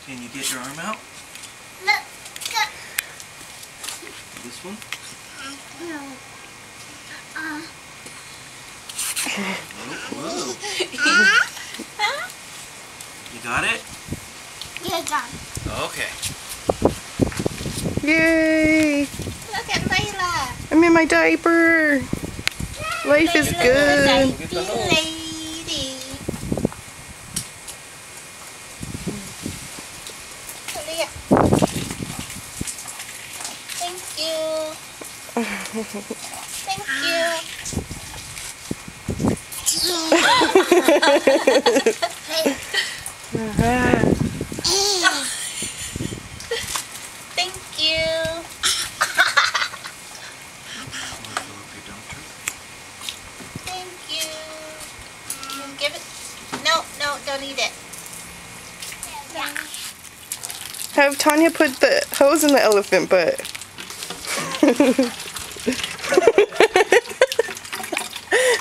Can you get your arm out? This one? Whoa. You got it? Yeah, got it. Okay. Yay! Look at Layla. I'm in my diaper. Life is good. Look at the hose. Lady. Leah. Thank you. Thank you. Thank you. Thank you. Give it. No, don't eat it. Have Tanya put the hose in the elephant butt.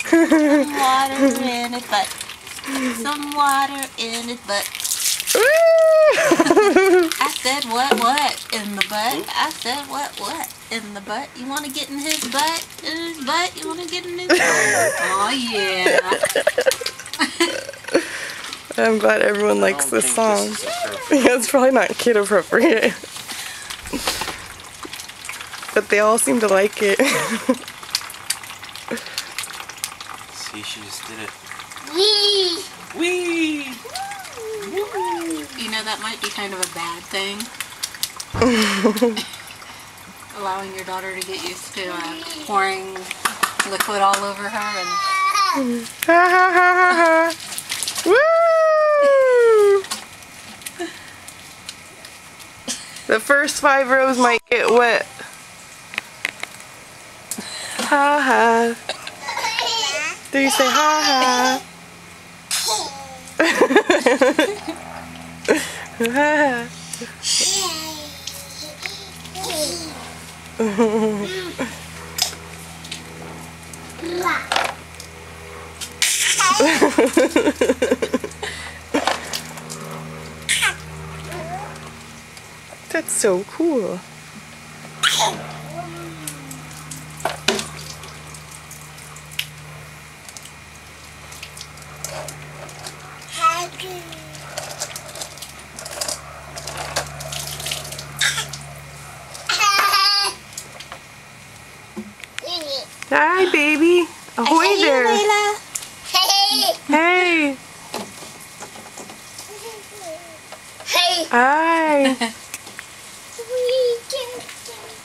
Some water in it, but some water in it, but I said what in the butt? I said what in the butt? You want to get in his butt? In his butt? You want to get in his butt? Oh yeah. I'm glad everyone likes this song. Yeah, it's probably not kid appropriate. But they all seem to like it. See, she just did it. Wee. Whee! You know, that might be kind of a bad thing. Allowing your daughter to get used to pouring liquid all over her and Ha ha ha ha ha! Woo! The first 5 rows might get wet. Ha ha. Do you say ha ha? Ha That's so cool. Hi, baby. Ahoy there. Hey. Hey. Hi.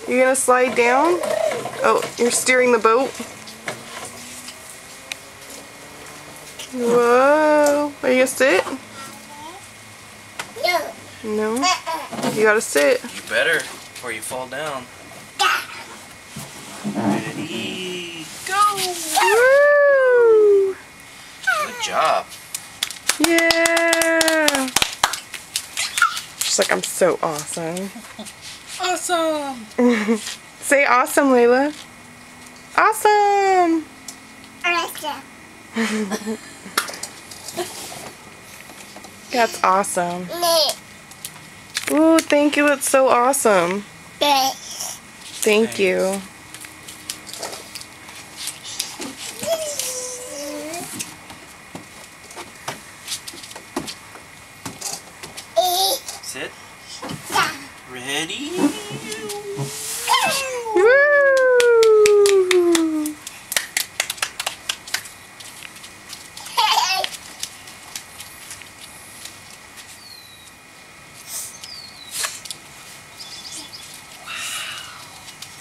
You gonna slide down? Oh, you're steering the boat? Whoa. Are you gonna sit? No. No? You gotta sit. You better, before you fall down. Ready, go! Woo! Good job. Yeah! She's like, I'm so awesome. Awesome! Say awesome, Layla. Awesome! That's awesome. Ooh, thank you. It's so awesome. Thank you. Sit. Ready? Woo!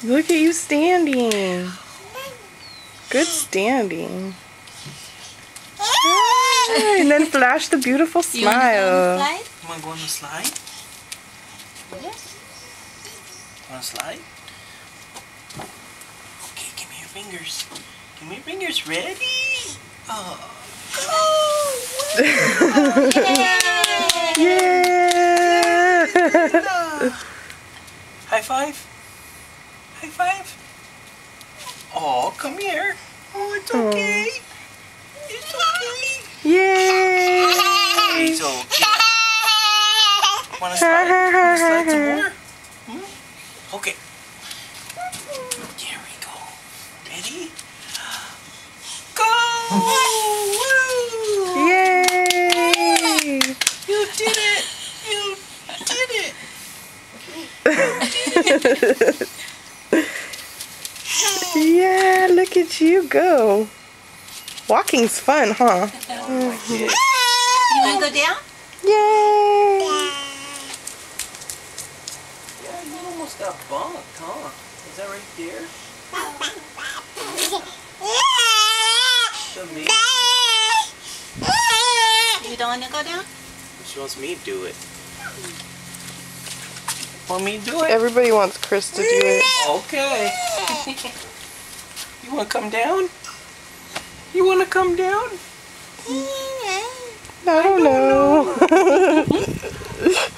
Look at you standing. Good standing. And then flash the beautiful smile. You wanna go on the slide? Want to slide? Okay, give me your fingers. Give me your fingers. Ready? Oh. Yeah! High five. High five. Oh, come here. Oh, it's okay. It's okay. Yay! It's okay. Wanna slide? Wanna slide some more? Okay. There we go. Ready? Go! Woo! Yay! You did it! You did it! Yeah, look at you go. Walking's fun, huh? You wanna go down? Yay! Yeah, you almost got bonked, huh? Is that right there? You don't wanna go down? She wants me to do it. Want me to do it? Everybody wants Chris to do it. Okay. You want to come down? You want to come down? I don't know.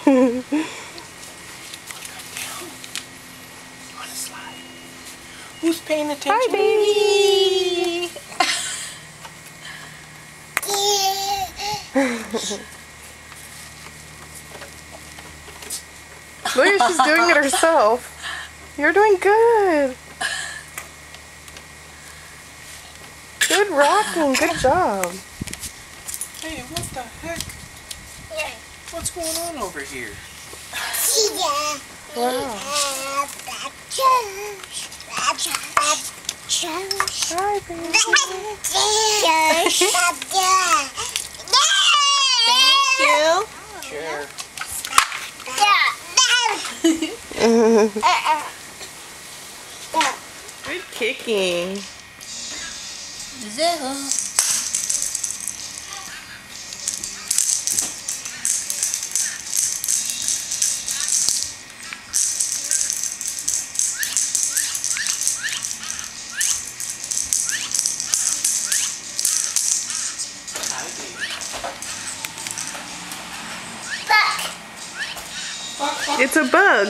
You want to slide? Who's paying attention? Hi, baby. Look, she's doing it herself. You're doing good. Good rocking. Good job. Hey, what the heck? What's going on over here? Wow. Hi, baby. Thank you. Sure. Good kicking. Zero. It's a bug.